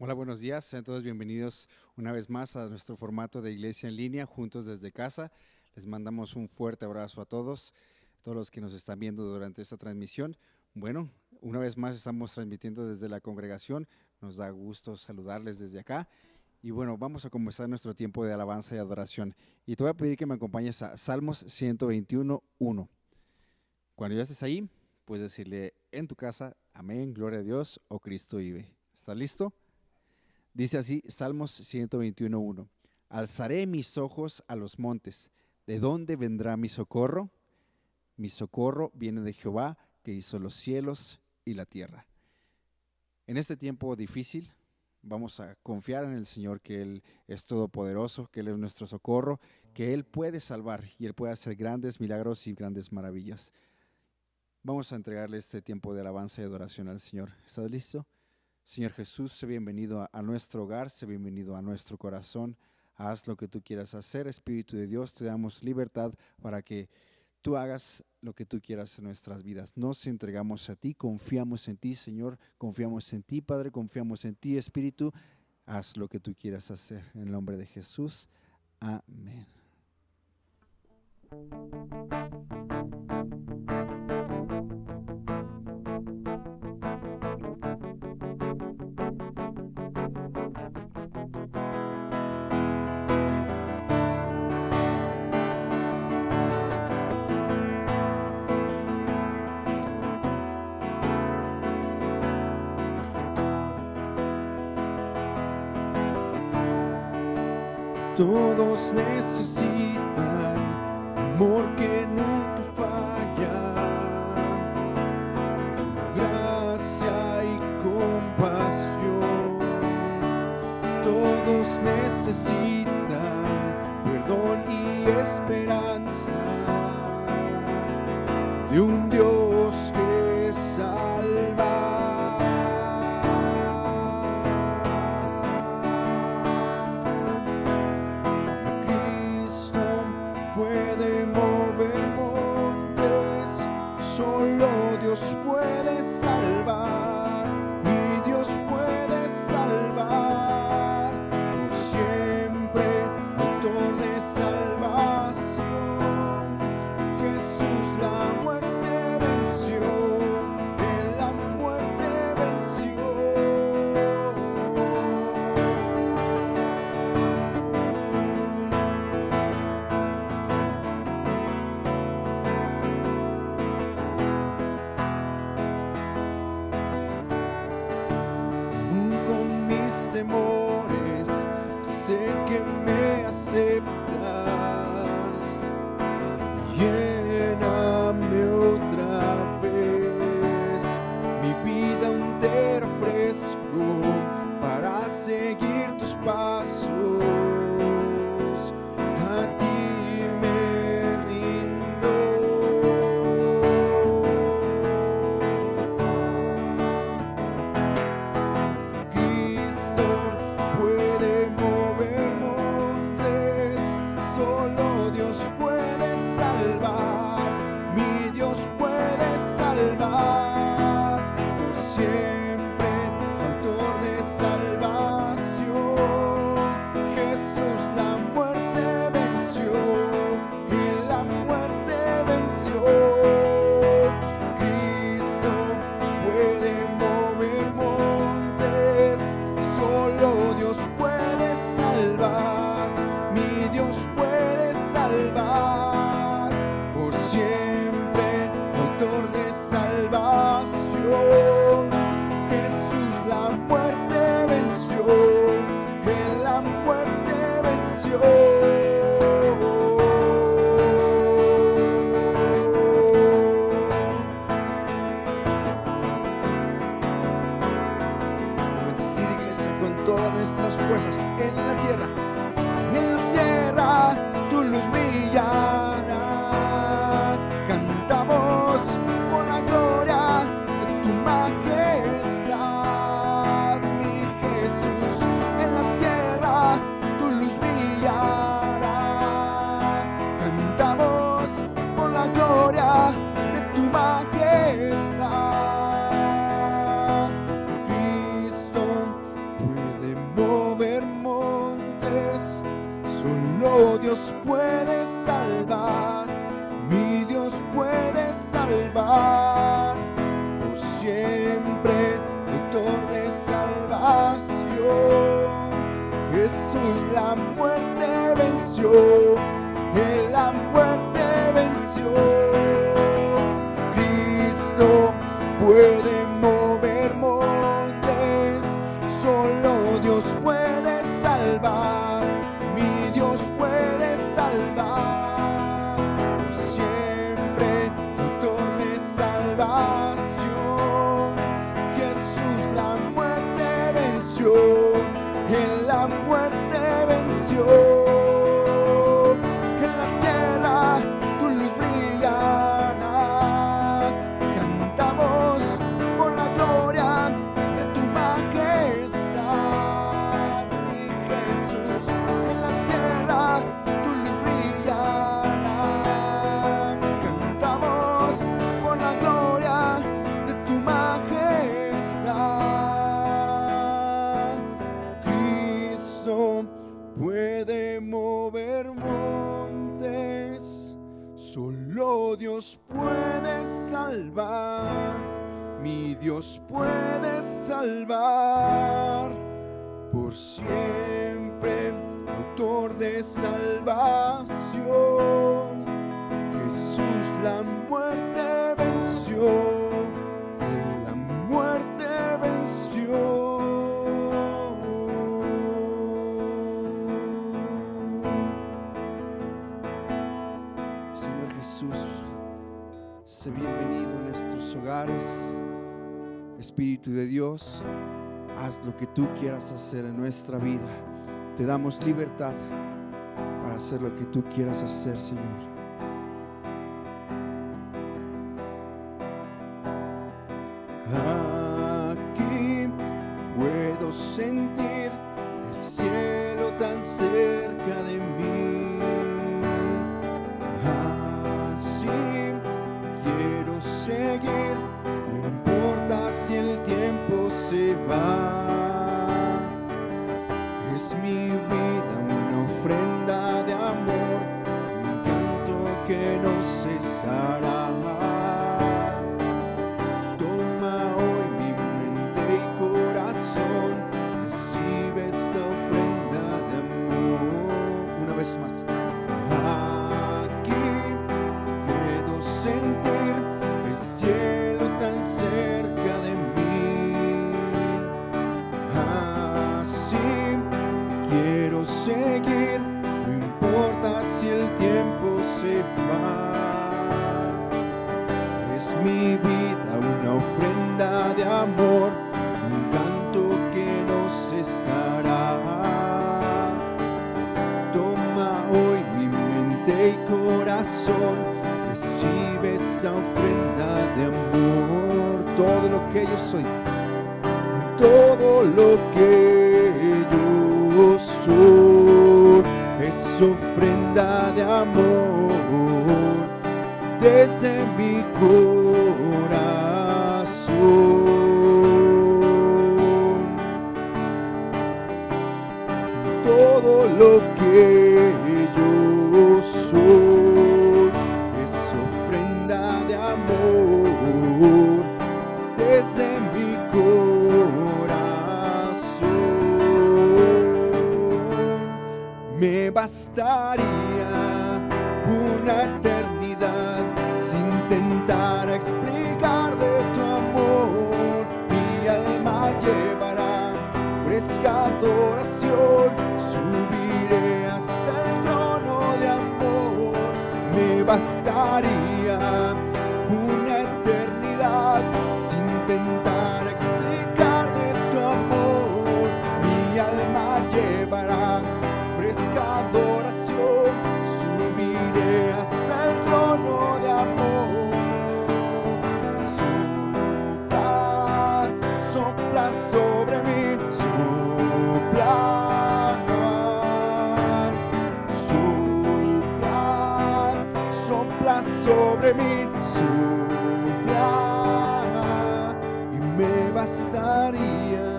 Hola, buenos días. Sean todos bienvenidos una vez más a nuestro formato de iglesia en línea, juntos desde casa. Les mandamos un fuerte abrazo a todos los que nos están viendo durante esta transmisión. Bueno, una vez más estamos transmitiendo desde la congregación. Nos da gusto saludarles desde acá. Y bueno, vamos a comenzar nuestro tiempo de alabanza y adoración. Y te voy a pedir que me acompañes a Salmos 121:1. Cuando ya estés ahí, puedes decirle en tu casa, amén, gloria a Dios o Cristo vive. ¿Estás listo? Dice así, Salmos 121:1. Alzaré mis ojos a los montes. ¿De dónde vendrá mi socorro? Mi socorro viene de Jehová, que hizo los cielos y la tierra. En este tiempo difícil, vamos a confiar en el Señor, que Él es todopoderoso, que Él es nuestro socorro, que Él puede salvar y Él puede hacer grandes milagros y grandes maravillas. Vamos a entregarle este tiempo de alabanza y adoración al Señor. ¿Estás listo? Señor Jesús, sé bienvenido a nuestro hogar, sé bienvenido a nuestro corazón. Haz lo que tú quieras hacer, Espíritu de Dios, te damos libertad para que tú hagas lo que tú quieras en nuestras vidas. Nos entregamos a ti, confiamos en ti, Señor, confiamos en ti, Padre, confiamos en ti, Espíritu. Haz lo que tú quieras hacer. En el nombre de Jesús, amén. Todos necesitan amor que nunca falla, gracia y compasión. Todos necesitan perdón y esperanza de un Dios que salva. Solo Dios puede salvar, mi Dios puede salvar, por siempre, autor de salvación. Jesús la muerte venció, en la muerte venció. Temores, sé que me aceptas, lléname otra vez, mi vida un te ofrezco para seguir tus pasos, a ti me rindo. Solo Dios puede salvar, mi Dios puede salvar, por siempre, autor de salvación. Jesús la muerte venció, y la muerte venció. Cristo puede mover montes, solo Dios puede salvar, mi Dios puede salvar, por siempre, autor de salvación. Jesús la muerte venció, en la muerte venció. Vamos a decir, iglesia, con todas nuestras fuerzas, en la tierra tu luz brillará. Cantamos por la gloria de tu majestad, mi Jesús. En la tierra tu luz brillará. Cantamos por la gloria de tu majestad. Cristo puede Jesús la muerte venció, Él la muerte venció. Cristo puede mover montes, solo Dios puede salvar, mi Dios puede salvar. Siempre autor de salvación, Jesús la muerte venció, Él la muerte venció. En la tierra tu luz brillará, cantamos por la gloria de tu majestad. Y Jesús, en la tierra tu luz brillará, cantamos por la gloria de tu majestad. Cristo puede mover montes, solo Dios puede salvar, mi Dios puede salvar. Por siempre, autor de salvación, Jesús la muerte venció, Él la muerte venció. Señor Jesús, sé bienvenido en nuestros hogares. Espíritu de Dios, haz lo que tú quieras hacer en nuestra vida. Te damos libertad para hacer lo que tú quieras hacer, Señor. Aquí puedo sentir el cielo tan cerca de mí. Así quiero seguir, no importa si el tiempo se va. Es mi vida una ofrenda de amor, un canto que no cesará. Toma hoy mi mente y corazón, recibe esta ofrenda de amor. Una vez más. Aquí puedo sentir el cielo tan cerca de mí. Así quiero seguir, no importa si el tiempo se va. Es mi vida una ofrenda de amor, un canto que no cesará. Toma hoy mi mente y corazón, recibe esta ofrenda de amor. Todo lo que yo soy, todo lo que yo soy, es ofrenda de amor desde mi corazón. Todo lo que yo soy es ofrenda de amor desde mi corazón. Me bastaría una eternidad sin intentar explicar de tu amor. Mi alma llevará fresca adoración, subiré hasta el trono de amor. Me bastaría una eternidad sin intentar explicar de tu amor. Mi alma llevará fresca adoración, subiré hasta el trono de amor. Sopla, sopla sobre mí, sopla, sopla, sopla sobre mí, sopla, y me bastaría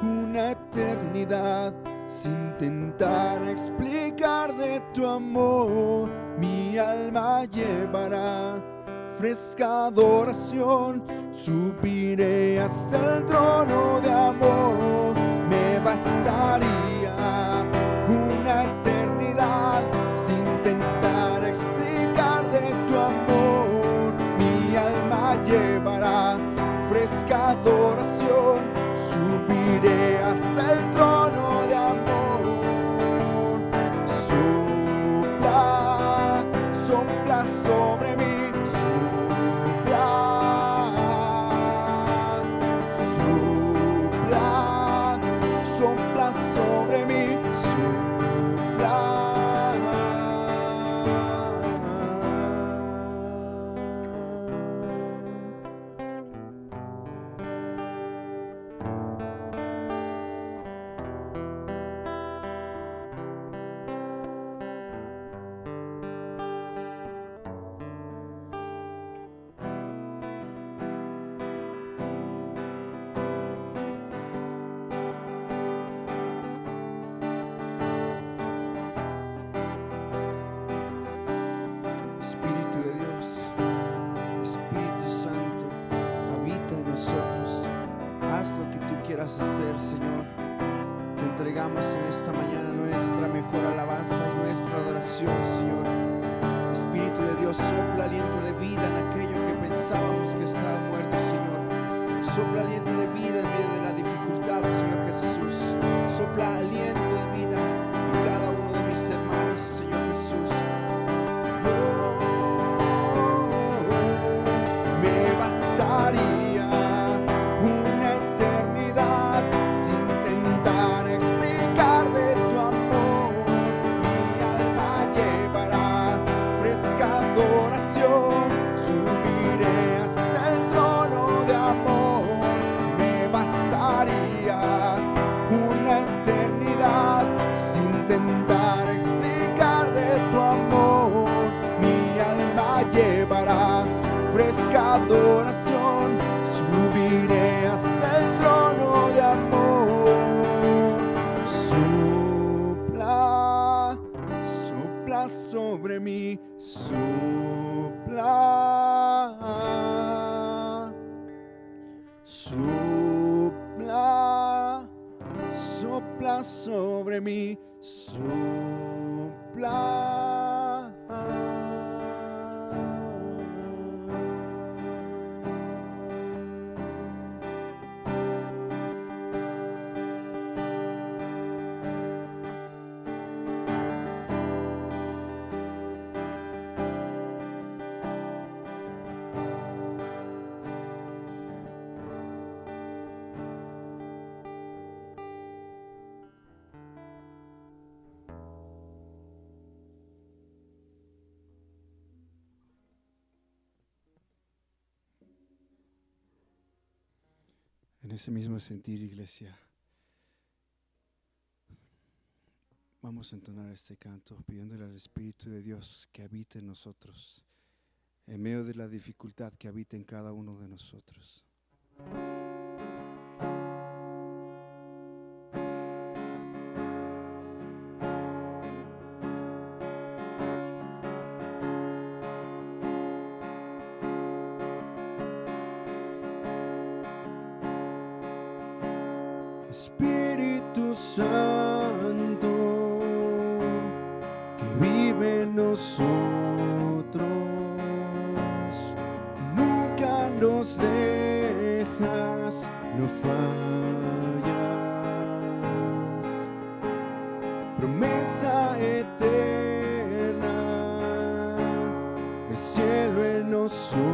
una eternidad sin intentar explicar de tu amor. Mi alma llevará fresca adoración, subiré hasta el trono de amor. Me bastaría quieras hacer, Señor. Te entregamos en esta mañana nuestra mejor alabanza y nuestra adoración, Señor. Espíritu de Dios, sopla aliento de vida en aquello que pensábamos que estaba muerto, Señor. Sopla aliento de vida en medio de la dificultad, Señor Jesús. Sopla aliento de vida en cada uno de mis hermanos, Señor Jesús. Me bastaría una eternidad sin intentar explicar de tu amor. Mi alma llevará fresca adoración, subiré hasta el trono de amor. Me bastaría una eternidad sin intentar explicar de tu amor. Mi alma llevará fresca adoración, subiré hasta el trono de amor. Sopla, sopla sobre mí, sopla, sopla, sopla sobre mí, sopla. En ese mismo sentir, iglesia, vamos a entonar este canto pidiéndole al Espíritu de Dios que habite en nosotros, en medio de la dificultad que habita en cada uno de nosotros. Espíritu Santo, que vive en nosotros, nunca nos dejas, no fallas. Promesa eterna, el cielo en nosotros.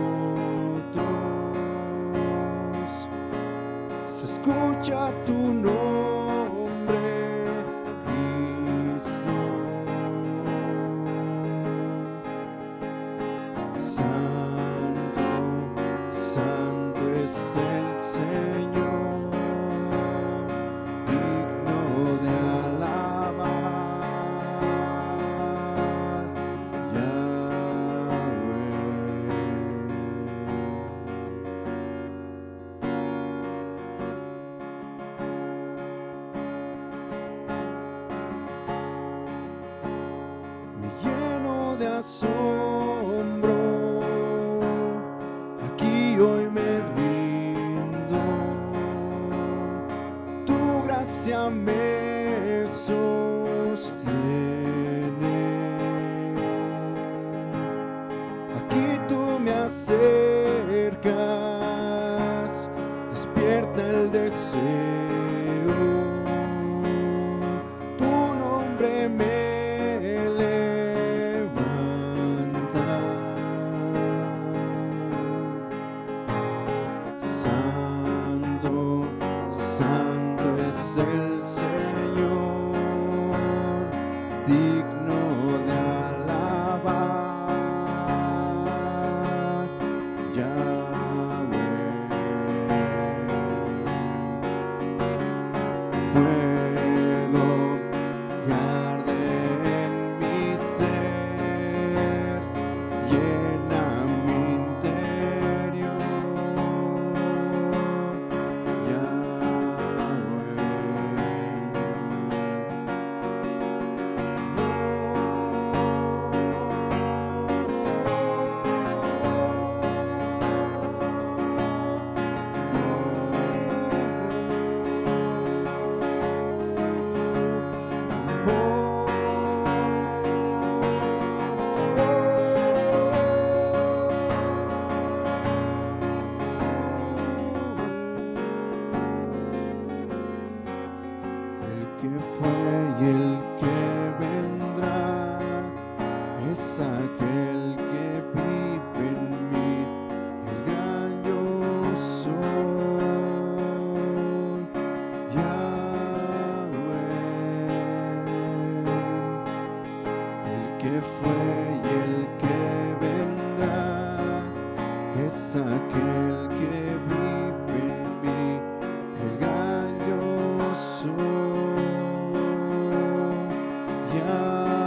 Se escucha tu nombre, Cristo. Santo, santo es el Señor, digno de alabar, Yahweh. Lleno de asombro, aquí hoy me rindo. Tu gracia me sostiene. Aquí tú me acercas, despierta el deseo. Tu nombre me el Señor, digno de alabar, que fue y el que vendrá es aquel que vive en mí, el gran yo soy, Yahweh. El que fue y el que vendrá es aquel que vive en mí, el gran yo soy, Yahweh.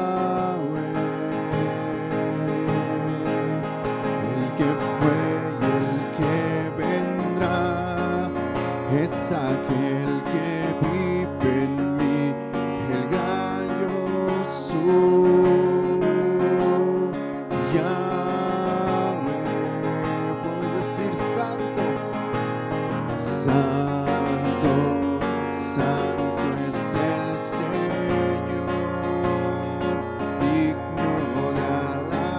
El que fue y el que vendrá es aquel que vive en mí, el gran yo soy, Yahweh. Podemos decir santo, santo, santo es el Señor, digno de alabar,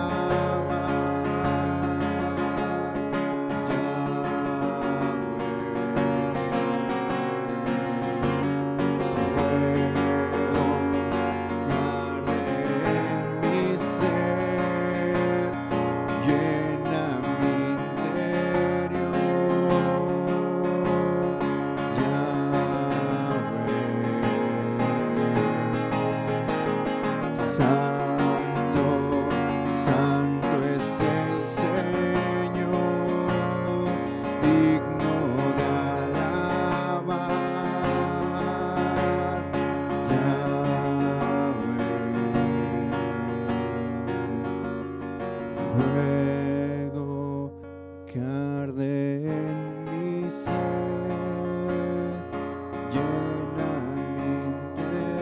Santo, santo es el Señor, digno de alabar, Yahweh. Fuego que arde en mi ser, llena mi interior,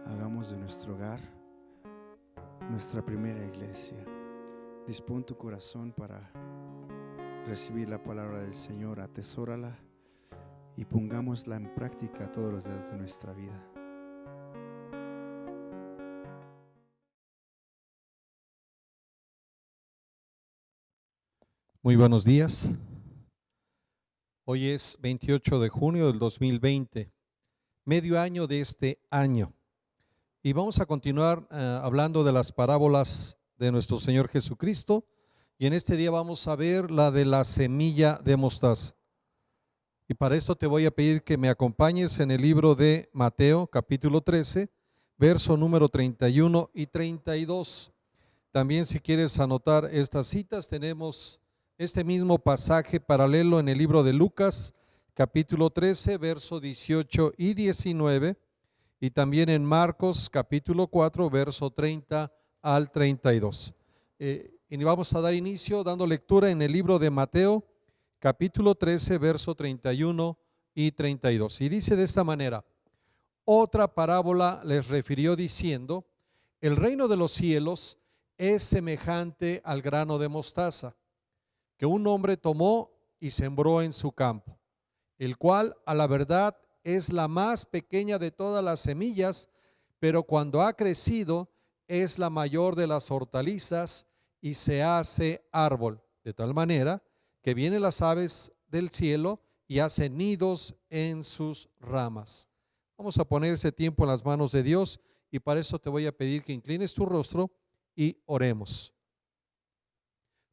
Hagamos de nuestro hogar nuestra primera iglesia. Dispón tu corazón para recibir la palabra del Señor, atesórala y pongámosla en práctica todos los días de nuestra vida. Muy buenos días. Hoy es 28 de junio del 2020, medio año de este año. Y vamos a continuar hablando de las parábolas de nuestro Señor Jesucristo. Y en este día vamos a ver la de la semilla de mostaza. Y para esto te voy a pedir que me acompañes en el libro de Mateo, capítulo 13, verso número 31 y 32. También, si quieres anotar estas citas, tenemos este mismo pasaje paralelo en el libro de Lucas, capítulo 13, verso 18 y 19, y también en Marcos, capítulo 4, verso 30 al 32. Y vamos a dar inicio dando lectura en el libro de Mateo, capítulo 13, verso 31 y 32. Y dice de esta manera: otra parábola les refirió diciendo: el reino de los cielos es semejante al grano de mostaza, que un hombre tomó y sembró en su campo, el cual a la verdad es la más pequeña de todas las semillas, pero cuando ha crecido es la mayor de las hortalizas y se hace árbol, de tal manera que vienen las aves del cielo y hacen nidos en sus ramas. Vamos a poner ese tiempo en las manos de Dios y para eso te voy a pedir que inclines tu rostro y oremos.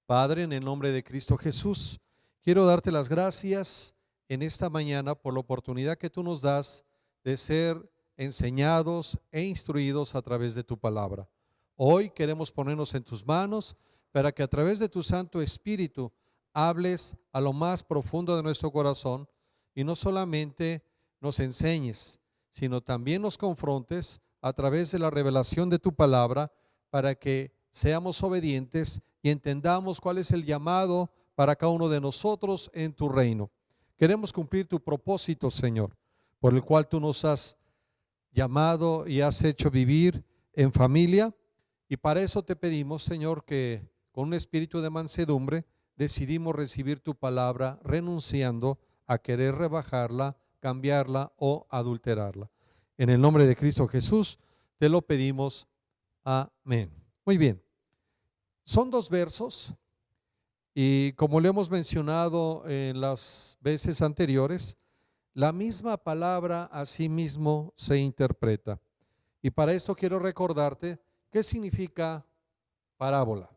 Padre, en el nombre de Cristo Jesús, quiero darte las gracias en esta mañana por la oportunidad que tú nos das de ser enseñados e instruidos a través de tu palabra. Hoy queremos ponernos en tus manos para que a través de tu Santo Espíritu hables a lo más profundo de nuestro corazón y no solamente nos enseñes, sino también nos confrontes a través de la revelación de tu palabra para que seamos obedientes y entendamos cuál es el llamado para cada uno de nosotros en tu reino. Queremos cumplir tu propósito, Señor, por el cual tú nos has llamado y has hecho vivir en familia. Y para eso te pedimos, Señor, que con un espíritu de mansedumbre decidimos recibir tu palabra, renunciando a querer rebajarla, cambiarla o adulterarla. En el nombre de Cristo Jesús te lo pedimos. Amén. Muy bien. Son 2 versos y como lo hemos mencionado en las veces anteriores, la misma palabra así mismo se interpreta. Y para esto quiero recordarte qué significa parábola.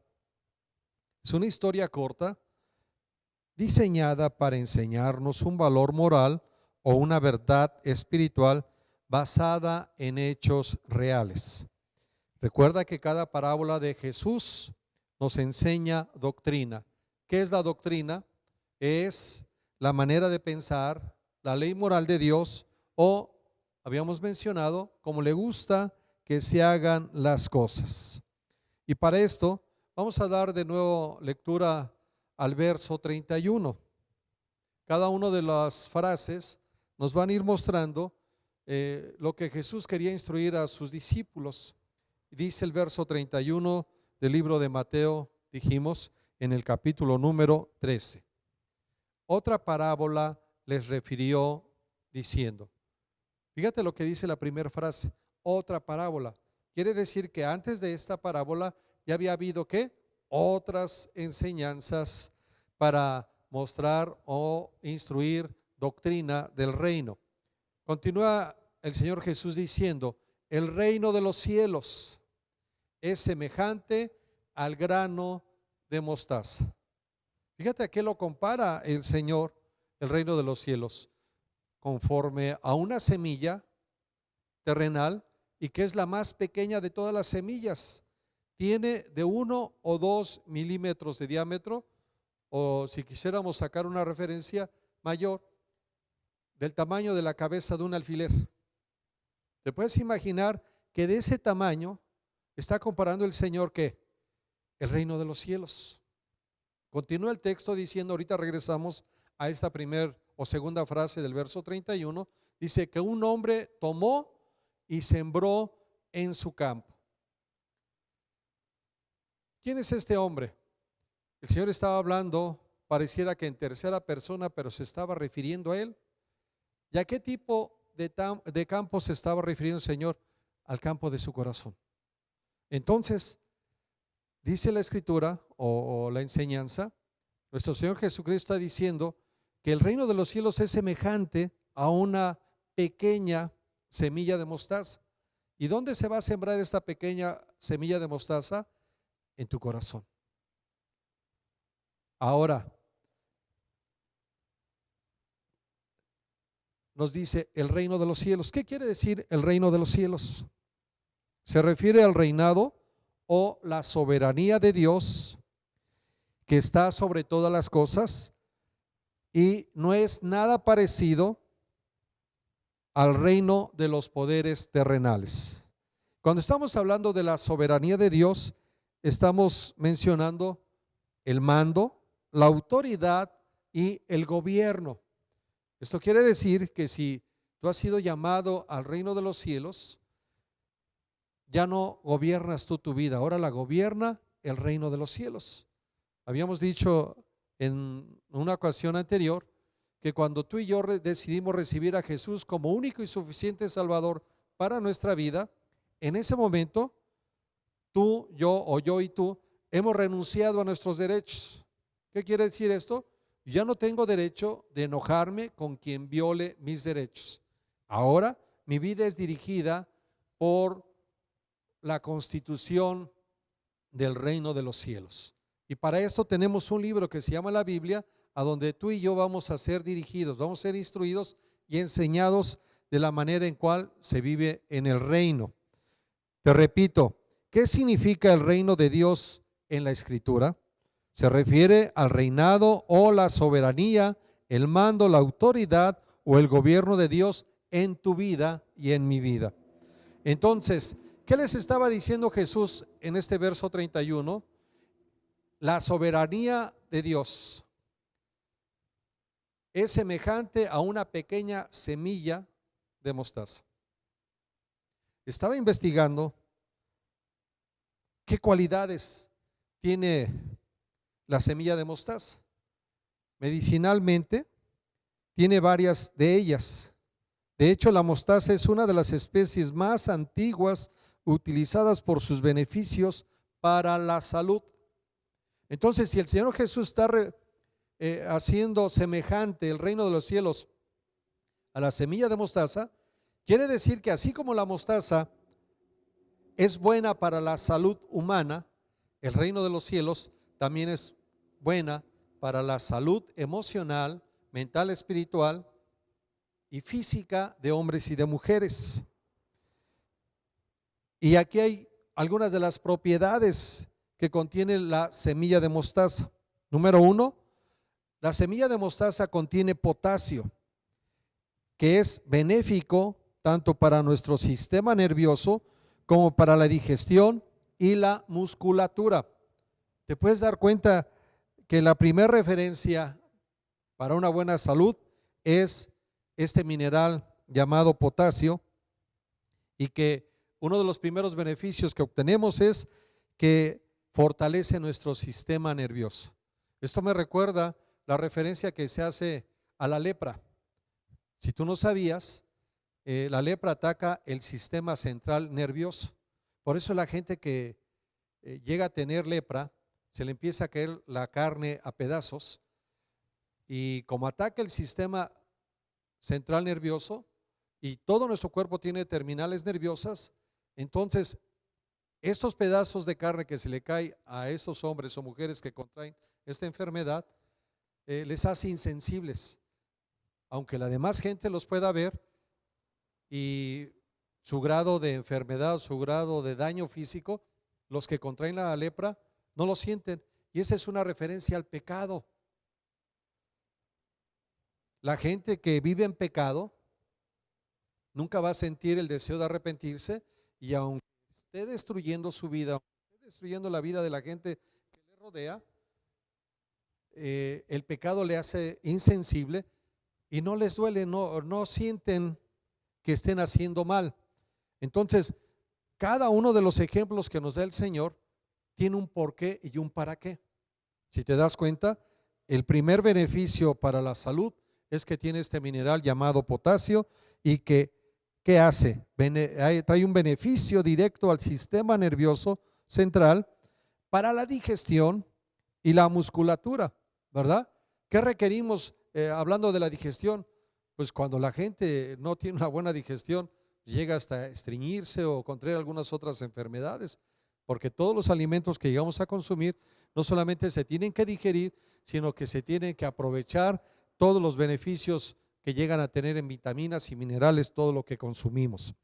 Es una historia corta diseñada para enseñarnos un valor moral o una verdad espiritual basada en hechos reales. Recuerda que cada parábola de Jesús nos enseña doctrina. ¿Qué es la doctrina? Es la manera de pensar, la ley moral de Dios o, habíamos mencionado, cómo le gusta que se hagan las cosas. Y para esto vamos a dar de nuevo lectura al verso 31. Cada una de las frases nos van a ir mostrando lo que Jesús quería instruir a sus discípulos. Dice el verso 31 del libro de Mateo, dijimos, en el capítulo número 13. Otra parábola les refirió diciendo. Fíjate lo que dice la primera frase, otra parábola. Quiere decir que antes de esta parábola ya había habido ¿qué? Otras enseñanzas para mostrar o instruir doctrina del reino. Continúa el Señor Jesús diciendo, el reino de los cielos es semejante al grano de mostaza. Fíjate a qué lo compara el Señor, el reino de los cielos, conforme a una semilla terrenal y que es la más pequeña de todas las semillas. Tiene de 1 o 2 milímetros de diámetro, o si quisiéramos sacar una referencia mayor, del tamaño de la cabeza de un alfiler. ¿Te puedes imaginar que de ese tamaño está comparando el Señor qué? El reino de los cielos. Continúa el texto diciendo, ahorita regresamos a esta primera o segunda frase del verso 31, dice que un hombre tomó y sembró en su campo. ¿Quién es este hombre? El Señor estaba hablando, pareciera que en tercera persona, pero se estaba refiriendo a él. ¿Y a qué tipo de campo se estaba refiriendo el Señor? Al campo de su corazón. Entonces, dice la escritura o la enseñanza, nuestro Señor Jesucristo está diciendo que el reino de los cielos es semejante a una pequeña semilla de mostaza. ¿Y dónde se va a sembrar esta pequeña semilla de mostaza? En tu corazón. Ahora, nos dice el reino de los cielos. ¿Qué quiere decir el reino de los cielos? Se refiere al reinado o la soberanía de Dios que está sobre todas las cosas y no es nada parecido al reino de los poderes terrenales. Cuando estamos hablando de la soberanía de Dios, estamos mencionando el mando, la autoridad y el gobierno. Esto quiere decir que si tú has sido llamado al reino de los cielos, ya no gobiernas tú tu vida, ahora la gobierna el reino de los cielos. Habíamos dicho en una ocasión anterior que cuando tú y yo decidimos recibir a Jesús como único y suficiente Salvador para nuestra vida, en ese momento tú, yo o yo y tú hemos renunciado a nuestros derechos. ¿Qué quiere decir esto? Ya no tengo derecho de enojarme con quien viole mis derechos. Ahora mi vida es dirigida por la constitución del reino de los cielos. Y para esto tenemos un libro que se llama la Biblia, a donde tú y yo vamos a ser dirigidos, vamos a ser instruidos y enseñados de la manera en cual se vive en el reino. Te repito, ¿qué significa el reino de Dios en la Escritura? Se refiere al reinado o la soberanía, el mando, la autoridad o el gobierno de Dios en tu vida y en mi vida. Entonces, ¿qué les estaba diciendo Jesús en este verso 31? La soberanía de Dios es semejante a una pequeña semilla de mostaza. Estaba investigando qué cualidades tiene la semilla de mostaza. Medicinalmente, tiene varias de ellas. De hecho, la mostaza es una de las especies más antiguas utilizadas por sus beneficios para la salud. Entonces, si el Señor Jesús está haciendo semejante el reino de los cielos a la semilla de mostaza, quiere decir que así como la mostaza es buena para la salud humana, el reino de los cielos también es buena para la salud emocional, mental, espiritual y física de hombres y de mujeres. Y aquí hay algunas de las propiedades que contiene la semilla de mostaza. Número 1, la semilla de mostaza contiene potasio, que es benéfico tanto para nuestro sistema nervioso como para la digestión y la musculatura. Te puedes dar cuenta que la primera referencia para una buena salud es este mineral llamado potasio, y que uno de los primeros beneficios que obtenemos es que fortalece nuestro sistema nervioso. Esto me recuerda la referencia que se hace a la lepra. Si tú no sabías, la lepra ataca el sistema central nervioso. Por eso la gente que llega a tener lepra, se le empieza a caer la carne a pedazos, y como ataca el sistema central nervioso y todo nuestro cuerpo tiene terminales nerviosas, entonces estos pedazos de carne que se le cae a estos hombres o mujeres que contraen esta enfermedad, les hace insensibles, aunque la demás gente los pueda ver, y su grado de enfermedad, su grado de daño físico, los que contraen la lepra no lo sienten. Y esa es una referencia al pecado. La gente que vive en pecado nunca va a sentir el deseo de arrepentirse, y aunque esté destruyendo su vida, aunque esté destruyendo la vida de la gente que le rodea, el pecado le hace insensible y no les duele, no sienten que estén haciendo mal. Entonces, cada uno de los ejemplos que nos da el Señor tiene un porqué y un para qué. Si te das cuenta, el primer beneficio para la salud es que tiene este mineral llamado potasio, y que, ¿qué hace? Trae un beneficio directo al sistema nervioso central para la digestión y la musculatura, ¿verdad? ¿Qué requerimos hablando de la digestión? Pues cuando la gente no tiene una buena digestión, llega hasta estreñirse o contraer algunas otras enfermedades, porque todos los alimentos que llegamos a consumir no solamente se tienen que digerir, sino que se tienen que aprovechar todos los beneficios que llegan a tener en vitaminas y minerales, todo lo que consumimos,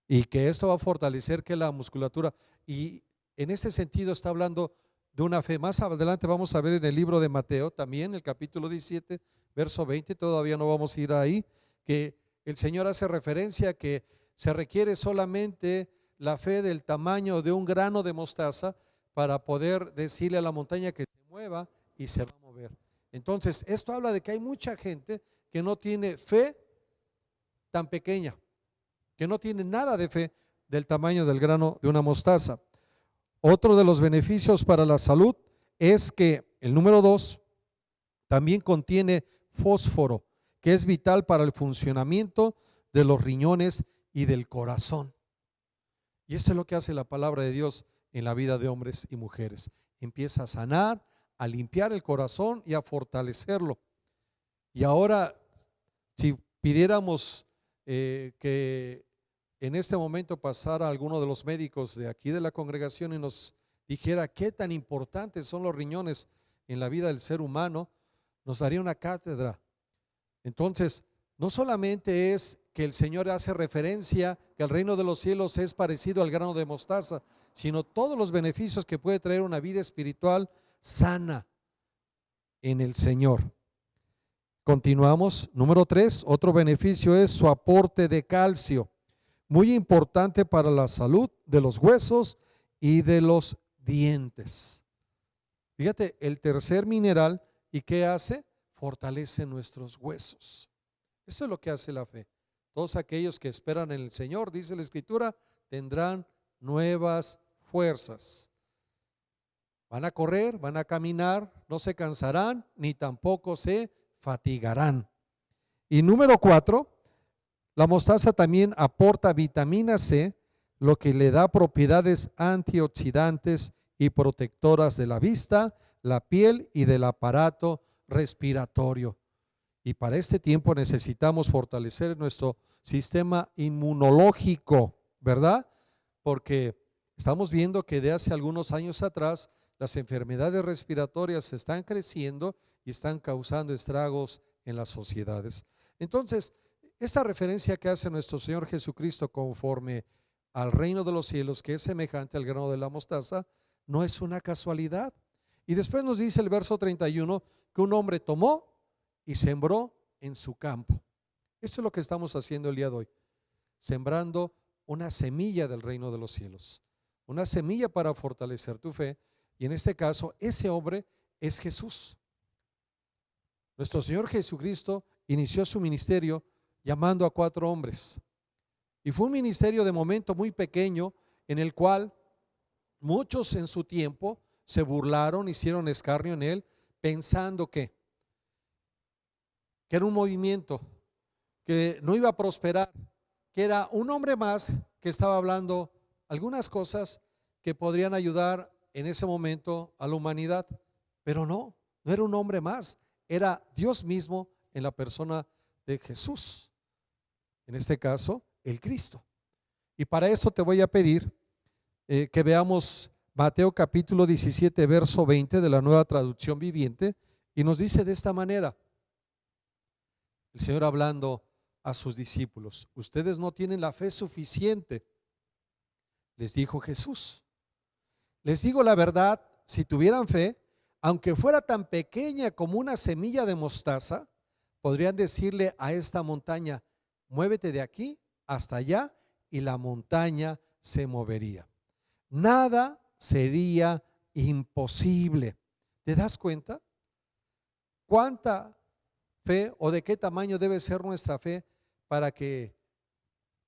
y que esto va a fortalecer que la musculatura. Y en este sentido está hablando de una fe. Más adelante vamos a ver en el libro de Mateo, también el capítulo 17, verso 20, todavía no vamos a ir ahí, que el Señor hace referencia a que se requiere solamente la fe del tamaño de un grano de mostaza para poder decirle a la montaña que se mueva y se va a mover. Entonces, esto habla de que hay mucha gente que no tiene fe tan pequeña, que no tiene nada de fe, del tamaño del grano de una mostaza. Otro de los beneficios para la salud es que el número 2 también contiene fósforo, que es vital para el funcionamiento de los riñones y del corazón. Y esto es lo que hace la palabra de Dios en la vida de hombres y mujeres. Empieza a sanar, a limpiar el corazón y a fortalecerlo. Y ahora, si pidiéramos que en este momento pasara alguno de los médicos de aquí de la congregación y nos dijera qué tan importantes son los riñones en la vida del ser humano, nos daría una cátedra. Entonces, no solamente es que el Señor hace referencia que el reino de los cielos es parecido al grano de mostaza, sino todos los beneficios que puede traer una vida espiritual sana en el Señor. Continuamos. Número 3, otro beneficio es su aporte de calcio, muy importante para la salud de los huesos y de los dientes. Fíjate, el tercer mineral, ¿y qué hace? Fortalece nuestros huesos. Eso es lo que hace la fe. Todos aquellos que esperan en el Señor, dice la Escritura, tendrán nuevas fuerzas. Van a correr, van a caminar, no se cansarán, ni tampoco se fatigarán. Y número 4, la mostaza también aporta vitamina C, lo que le da propiedades antioxidantes y protectoras de la vista, la piel y del aparato respiratorio. Y para este tiempo necesitamos fortalecer nuestro sistema inmunológico, ¿verdad? Porque estamos viendo que de hace algunos años atrás las enfermedades respiratorias están creciendo y están causando estragos en las sociedades. Entonces, esta referencia que hace nuestro Señor Jesucristo conforme al reino de los cielos, que es semejante al grano de la mostaza, no es una casualidad. Y después nos dice el verso 31 que un hombre tomó y sembró en su campo. Esto es lo que estamos haciendo el día de hoy, sembrando una semilla del reino de los cielos, una semilla para fortalecer tu fe. Y en este caso, ese hombre es Jesús. Nuestro Señor Jesucristo inició su ministerio llamando a 4 hombres. Y fue un ministerio de momento muy pequeño en el cual muchos en su tiempo se burlaron, hicieron escarnio en él, pensando que era un movimiento que no iba a prosperar, que era un hombre más que estaba hablando algunas cosas que podrían ayudar en ese momento a la humanidad. Pero no era un hombre más, era Dios mismo en la persona de Jesús, en este caso el Cristo. Y para esto te voy a pedir que veamos Mateo capítulo 17 verso 20 de la Nueva Traducción Viviente, y nos dice de esta manera el Señor hablando a sus discípulos: ustedes no tienen la fe suficiente, les dijo Jesús. Les digo la verdad, si tuvieran fe, aunque fuera tan pequeña como una semilla de mostaza, podrían decirle a esta montaña: muévete de aquí hasta allá, y la montaña se movería. Nada sería imposible. ¿Te das cuenta? ¿Cuánta fe o de qué tamaño debe ser nuestra fe para que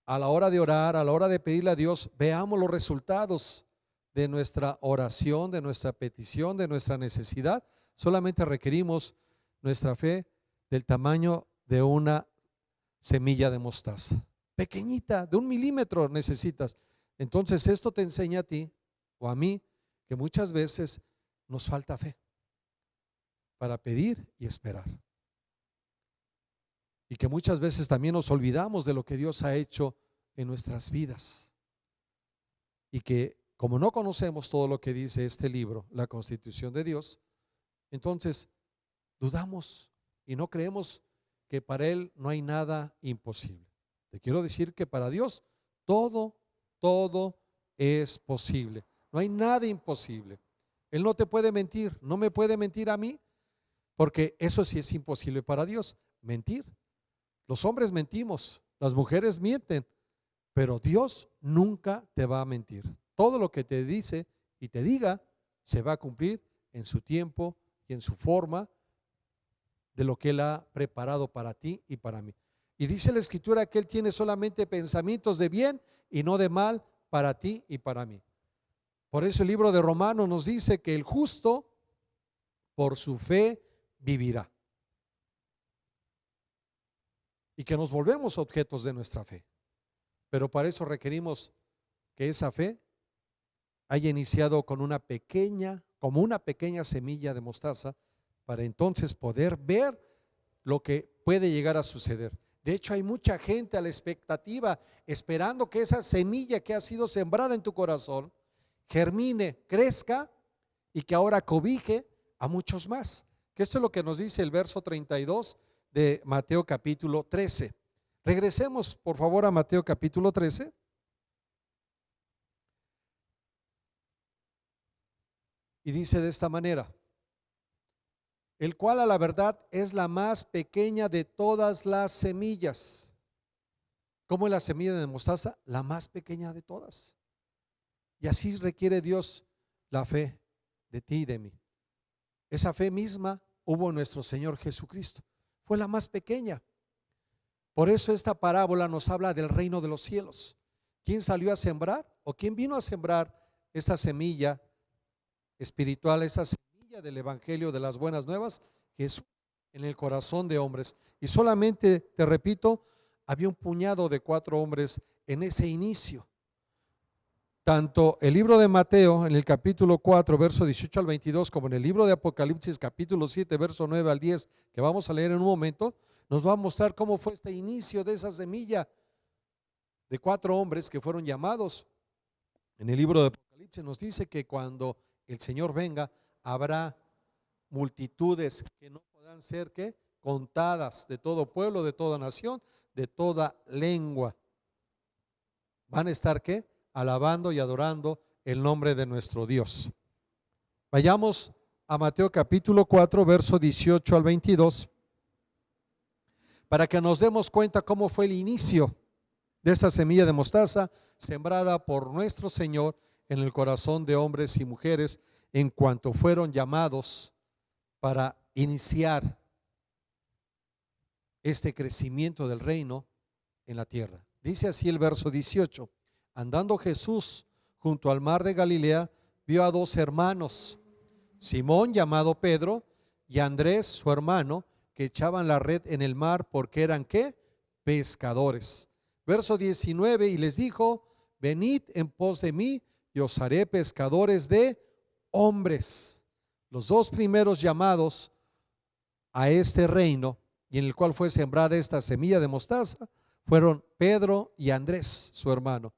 a la hora de orar, a la hora de pedirle a Dios, veamos los resultados de nuestra oración, de nuestra petición, de nuestra necesidad? Solamente requerimos nuestra fe del tamaño de una semilla de mostaza, pequeñita, de 1 milímetro necesitas. Entonces esto te enseña a ti o a mí que muchas veces nos falta fe para pedir y esperar, y que muchas veces también nos olvidamos de lo que Dios ha hecho en nuestras vidas, y que como no conocemos todo lo que dice este libro, la Constitución de Dios, entonces dudamos y no creemos que para Él no hay nada imposible. Te quiero decir que para Dios todo es posible. No hay nada imposible. Él no te puede mentir, no me puede mentir a mí, porque eso sí es imposible para Dios, mentir. Los hombres mentimos, las mujeres mienten, pero Dios nunca te va a mentir. Todo lo que te dice y te diga se va a cumplir en su tiempo y en su forma, de lo que Él ha preparado para ti y para mí. Y dice la Escritura que Él tiene solamente pensamientos de bien y no de mal para ti y para mí. Por eso el libro de Romanos nos dice que el justo por su fe vivirá. Y que nos volvemos objetos de nuestra fe. Pero para eso requerimos que esa fe haya iniciado con como una pequeña semilla de mostaza, para entonces poder ver lo que puede llegar a suceder. De hecho, hay mucha gente a la expectativa, esperando que esa semilla que ha sido sembrada en tu corazón germine, crezca y que ahora cobije a muchos más. Que esto es lo que nos dice el verso 32 de Mateo capítulo 13. Regresemos por favor a Mateo capítulo 13. Y dice de esta manera: el cual a la verdad es la más pequeña de todas las semillas. ¿Cómo es la semilla de mostaza? La más pequeña de todas. Y así requiere Dios la fe de ti y de mí. Esa fe misma hubo en nuestro Señor Jesucristo. Fue la más pequeña. Por eso esta parábola nos habla del reino de los cielos. ¿Quién salió a sembrar? ¿O quién vino a sembrar esta semilla espiritual, esa semilla del evangelio de las buenas nuevas? Jesús, en el corazón de hombres. Y solamente, te repito, había un puñado de 4 hombres en ese inicio. Tanto el libro de Mateo en el capítulo 4 verso 18 al 22 como en el libro de Apocalipsis capítulo 7 verso 9 al 10, que vamos a leer en un momento, nos va a mostrar cómo fue este inicio de esa semilla de 4 hombres que fueron llamados. En el libro de Apocalipsis nos dice que cuando el Señor venga habrá multitudes que no podrán ser contadas, de todo pueblo, de toda nación, de toda lengua. Van a estar alabando y adorando el nombre de nuestro Dios. Vayamos a Mateo capítulo 4 verso 18 al 22 para que nos demos cuenta cómo fue el inicio de esta semilla de mostaza sembrada por nuestro Señor en el corazón de hombres y mujeres en cuanto fueron llamados para iniciar este crecimiento del reino en la tierra. Dice así el verso 18: andando Jesús junto al mar de Galilea, vio a 2 hermanos, Simón llamado Pedro y Andrés su hermano, que echaban la red en el mar porque eran pescadores. Verso 19: y les dijo: venid en pos de mí y os haré pescadores de hombres. Los 2 primeros llamados a este reino y en el cual fue sembrada esta semilla de mostaza fueron Pedro y Andrés su hermano.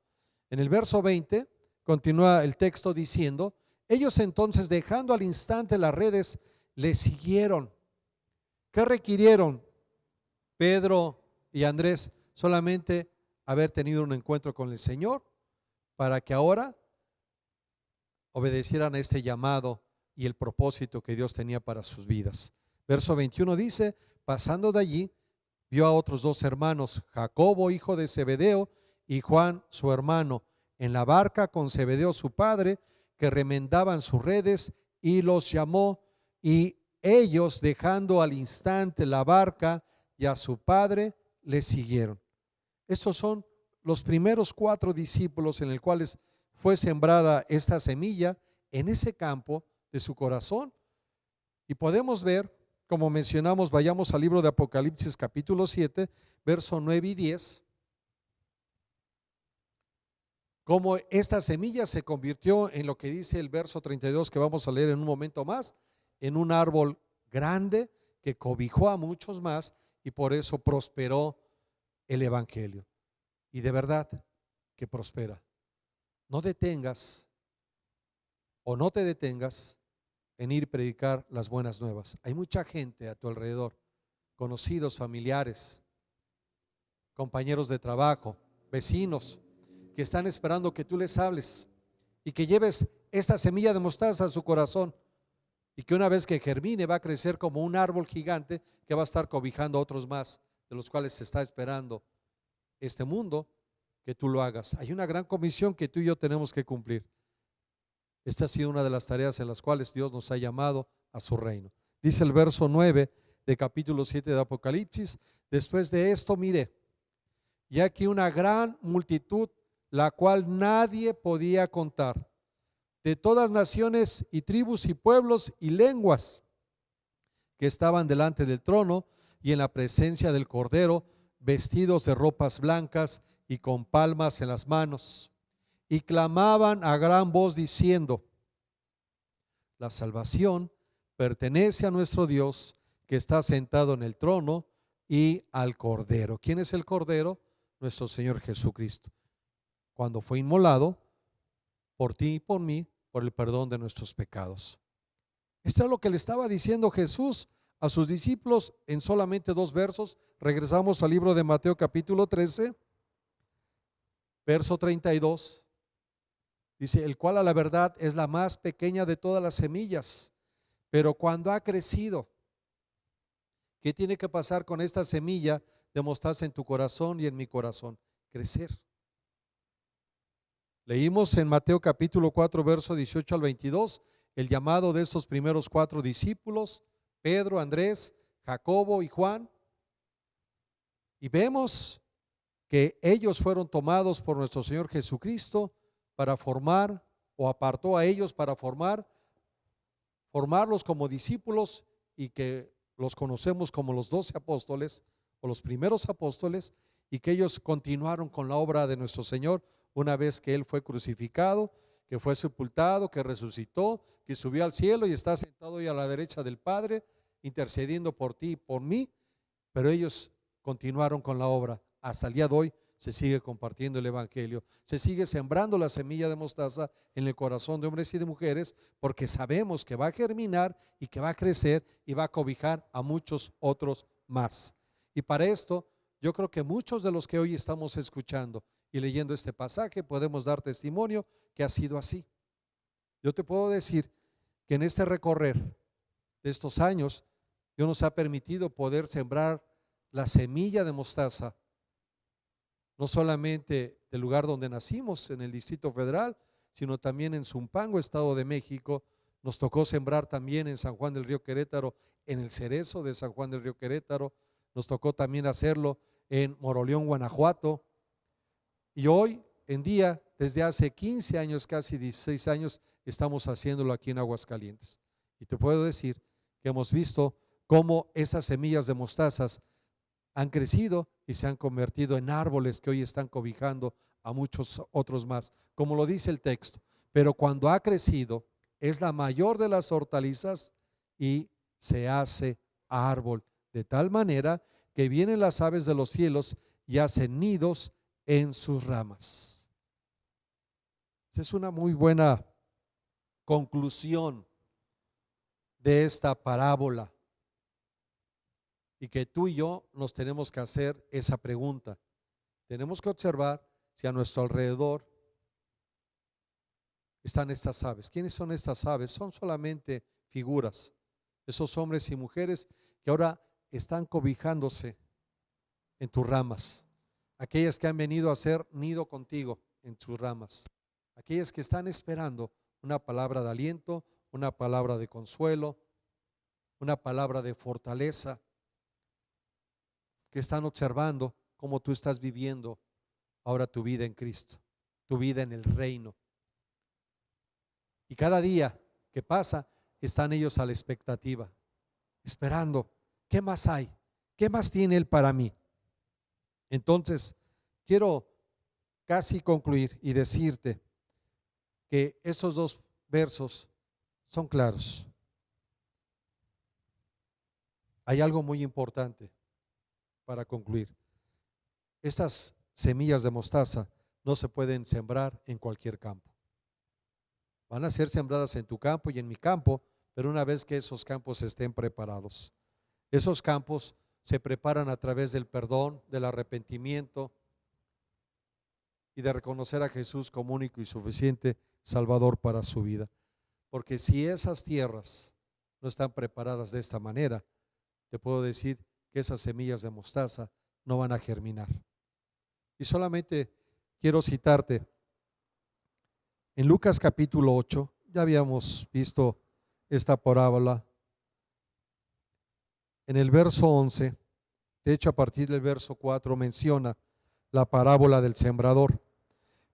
En el verso 20 continúa el texto diciendo: ellos entonces, dejando al instante las redes, le siguieron. ¿Qué requirieron Pedro y Andrés? Solamente haber tenido un encuentro con el Señor para que ahora obedecieran a este llamado y el propósito que Dios tenía para sus vidas. Verso 21 dice: pasando de allí, vio a otros 2 hermanos, Jacobo hijo de Zebedeo y Juan su hermano, en la barca con Zebedeo su padre, que remendaban sus redes, y los llamó, y ellos, dejando al instante la barca y a su padre, le siguieron. Estos son los primeros 4 discípulos en los cuales fue sembrada esta semilla en ese campo de su corazón. Y podemos ver, como mencionamos, vayamos al libro de Apocalipsis capítulo 7, verso 9 y 10, cómo esta semilla se convirtió en lo que dice el verso 32, que vamos a leer en un momento más, en un árbol grande que cobijó a muchos más, y por eso prosperó el evangelio. Y de verdad que prospera. No detengas o no te detengas en ir a predicar las buenas nuevas. Hay mucha gente a tu alrededor, conocidos, familiares, compañeros de trabajo, vecinos, que están esperando que tú les hables y que lleves esta semilla de mostaza a su corazón, y que una vez que germine va a crecer como un árbol gigante que va a estar cobijando a otros más, de los cuales se está esperando este mundo que tú lo hagas. Hay una gran comisión que tú y yo tenemos que cumplir. Esta ha sido una de las tareas en las cuales Dios nos ha llamado a su reino. Dice el verso 9 de capítulo 7 de Apocalipsis. Después de esto, mire, y aquí una gran multitud, la cual nadie podía contar, de todas naciones y tribus y pueblos y lenguas, que estaban delante del trono y en la presencia del Cordero, vestidos de ropas blancas y con palmas en las manos, y clamaban a gran voz diciendo: la salvación pertenece a nuestro Dios, que está sentado en el trono, y al Cordero. ¿Quién es el Cordero? Nuestro Señor Jesucristo, cuando fue inmolado por ti y por mí, por el perdón de nuestros pecados. Esto es lo que le estaba diciendo Jesús a sus discípulos en solamente 2 versos. Regresamos al libro de Mateo capítulo 13, verso 32. Dice: el cual a la verdad es la más pequeña de todas las semillas, pero cuando ha crecido, ¿qué tiene que pasar con esta semilla de mostaza en tu corazón y en mi corazón? Crecer. Leímos en Mateo capítulo 4, verso 18 al 22, el llamado de estos primeros 4 discípulos, Pedro, Andrés, Jacobo y Juan. Y vemos que ellos fueron tomados por nuestro Señor Jesucristo para formar, o apartó a ellos para formarlos como discípulos, y que los conocemos como los 12 apóstoles o los primeros apóstoles, y que ellos continuaron con la obra de nuestro Señor una vez que Él fue crucificado, que fue sepultado, que resucitó, que subió al cielo y está sentado hoy a la derecha del Padre, intercediendo por ti y por mí. Pero ellos continuaron con la obra. Hasta el día de hoy se sigue compartiendo el evangelio, se sigue sembrando la semilla de mostaza en el corazón de hombres y de mujeres, porque sabemos que va a germinar y que va a crecer y va a cobijar a muchos otros más. Y para esto, yo creo que muchos de los que hoy estamos escuchando y leyendo este pasaje podemos dar testimonio que ha sido así. Yo te puedo decir que en este recorrer de estos años, Dios nos ha permitido poder sembrar la semilla de mostaza, no solamente del lugar donde nacimos, en el Distrito Federal, sino también en Zumpango, Estado de México. Nos tocó sembrar también en San Juan del Río Querétaro, en el Cerezo de San Juan del Río Querétaro. Nos tocó también hacerlo en Moroleón, Guanajuato. Y hoy en día, desde hace 15 años, casi 16 años, estamos haciéndolo aquí en Aguascalientes. Y te puedo decir que hemos visto cómo esas semillas de mostazas han crecido y se han convertido en árboles que hoy están cobijando a muchos otros más, como lo dice el texto. Pero cuando ha crecido, es la mayor de las hortalizas y se hace árbol, de tal manera que vienen las aves de los cielos y hacen nidos en sus ramas. Esa es una muy buena conclusión de esta parábola. Y que tú y yo nos tenemos que hacer esa pregunta. Tenemos que observar si a nuestro alrededor están estas aves. ¿Quiénes son estas aves? Son solamente figuras. Esos hombres y mujeres que ahora están cobijándose en tus ramas. Aquellas que han venido a hacer nido contigo en tus ramas. Aquellas que están esperando una palabra de aliento, una palabra de consuelo, una palabra de fortaleza, que están observando cómo tú estás viviendo ahora tu vida en Cristo, tu vida en el reino. Y cada día que pasa, están ellos a la expectativa, esperando, ¿qué más hay? ¿Qué más tiene Él para mí? Entonces, quiero casi concluir y decirte que estos 2 versos son claros. Hay algo muy importante para concluir. Estas semillas de mostaza no se pueden sembrar en cualquier campo. Van a ser sembradas en tu campo y en mi campo, pero una vez que esos campos estén preparados. Esos campos se preparan a través del perdón, del arrepentimiento y de reconocer a Jesús como único y suficiente Salvador para su vida. Porque si esas tierras no están preparadas de esta manera, te puedo decir que esas semillas de mostaza no van a germinar. Y solamente quiero citarte en Lucas capítulo 8, ya habíamos visto esta parábola en el verso 11, de hecho a partir del verso 4 menciona la parábola del sembrador.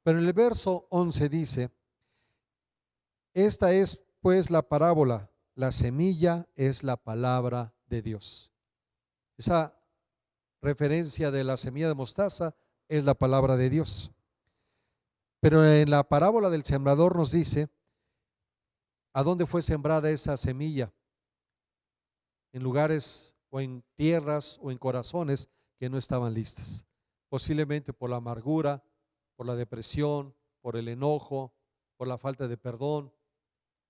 Pero en el verso 11 dice, esta es pues la parábola, la semilla es la palabra de Dios. Esa referencia de la semilla de mostaza es la palabra de Dios. Pero en la parábola del sembrador nos dice a dónde fue sembrada esa semilla, en lugares o en tierras o en corazones que no estaban listas, posiblemente por la amargura, por la depresión, por el enojo, por la falta de perdón,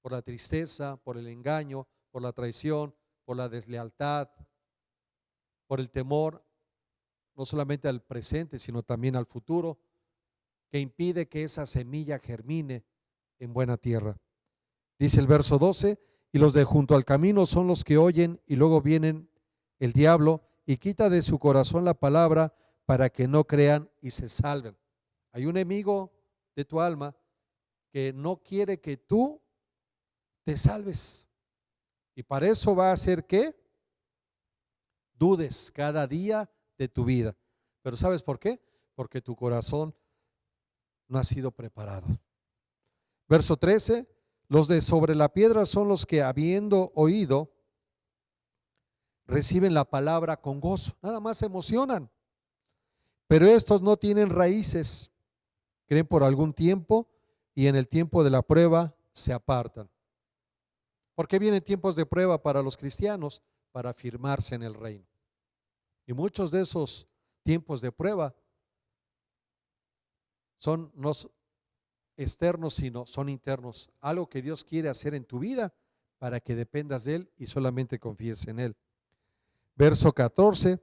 por la tristeza, por el engaño, por la traición, por la deslealtad, por el temor, no solamente al presente, sino también al futuro, que impide que esa semilla germine en buena tierra. Dice el verso 12, y los de junto al camino son los que oyen, y luego vienen el diablo y quita de su corazón la palabra para que no crean y se salven. Hay un enemigo de tu alma que no quiere que tú te salves. Y para eso va a hacer que dudes cada día de tu vida. Pero ¿sabes por qué? Porque tu corazón no ha sido preparado. Verso 13, los de sobre la piedra son los que habiendo oído, reciben la palabra con gozo, nada más se emocionan. Pero estos no tienen raíces, creen por algún tiempo y en el tiempo de la prueba se apartan. ¿Por qué vienen tiempos de prueba para los cristianos? Para afirmarse en el reino. Y muchos de esos tiempos de prueba son no externos, sino son internos. Algo que Dios quiere hacer en tu vida para que dependas de Él y solamente confíes en Él. Verso 14,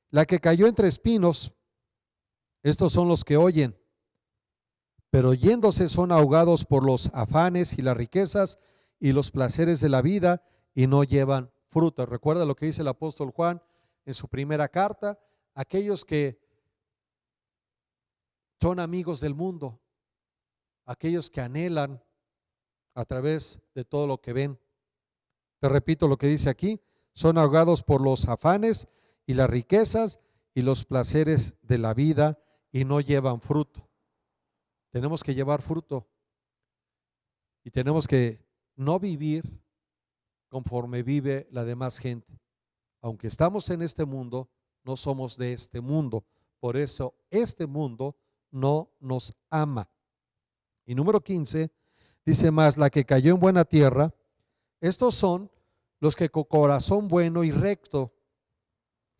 la que cayó entre espinos, estos son los que oyen, pero oyéndose son ahogados por los afanes y las riquezas y los placeres de la vida y no llevan fruto. Recuerda lo que dice el apóstol Juan en su primera carta, aquellos que son amigos del mundo, aquellos que anhelan a través de todo lo que ven. Te repito lo que dice aquí, son ahogados por los afanes y las riquezas y los placeres de la vida y no llevan fruto. Tenemos que llevar fruto y tenemos que no vivir conforme vive la demás gente. Aunque estamos en este mundo, no somos de este mundo. Por eso este mundo no nos ama. Y número 15, dice más, la que cayó en buena tierra, estos son los que con corazón bueno y recto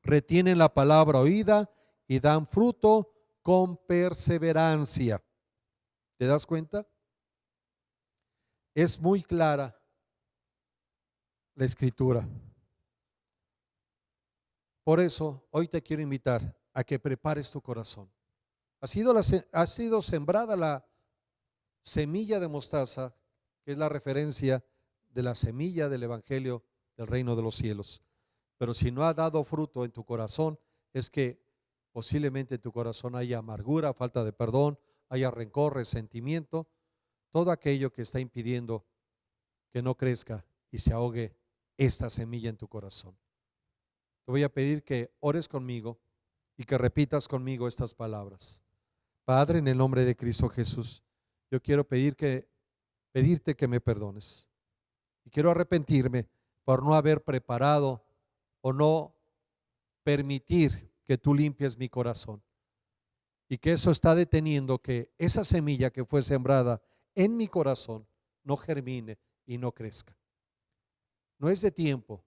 retienen la palabra oída y dan fruto con perseverancia. ¿Te das cuenta? Es muy clara la escritura. Por eso hoy te quiero invitar a que prepares tu corazón. Ha sido sembrada la semilla de mostaza, que es la referencia de la semilla del evangelio del reino de los cielos. Pero si no ha dado fruto en tu corazón, es que posiblemente en tu corazón haya amargura, falta de perdón, haya rencor, resentimiento, todo aquello que está impidiendo que no crezca y se ahogue esta semilla en tu corazón. Te voy a pedir que ores conmigo y que repitas conmigo estas palabras. Padre, en el nombre de Cristo Jesús, yo quiero pedirte que me perdones. Y quiero arrepentirme por no haber preparado o no permitir que tú limpies mi corazón. Y que eso está deteniendo que esa semilla que fue sembrada en mi corazón no germine y no crezca. No es de tiempo,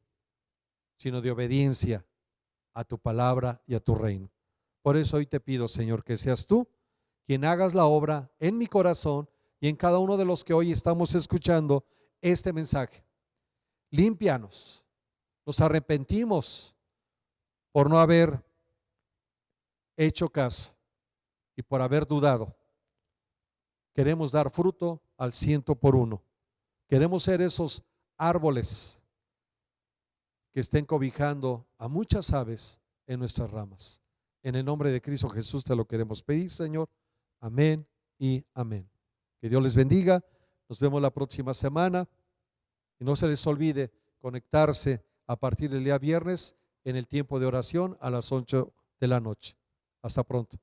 sino de obediencia a tu palabra y a tu reino. Por eso hoy te pido, Señor, que seas tú quien hagas la obra en mi corazón y en cada uno de los que hoy estamos escuchando este mensaje. Límpianos. Nos arrepentimos por no haber hecho caso y por haber dudado. Queremos dar fruto al 100%. Queremos ser esos árboles que estén cobijando a muchas aves en nuestras ramas. En el nombre de Cristo Jesús te lo queremos pedir, Señor. Amén y amén. Que Dios les bendiga. Nos vemos la próxima semana. Y no se les olvide conectarse a partir del día viernes en el tiempo de oración a las 8 de la noche. Hasta pronto.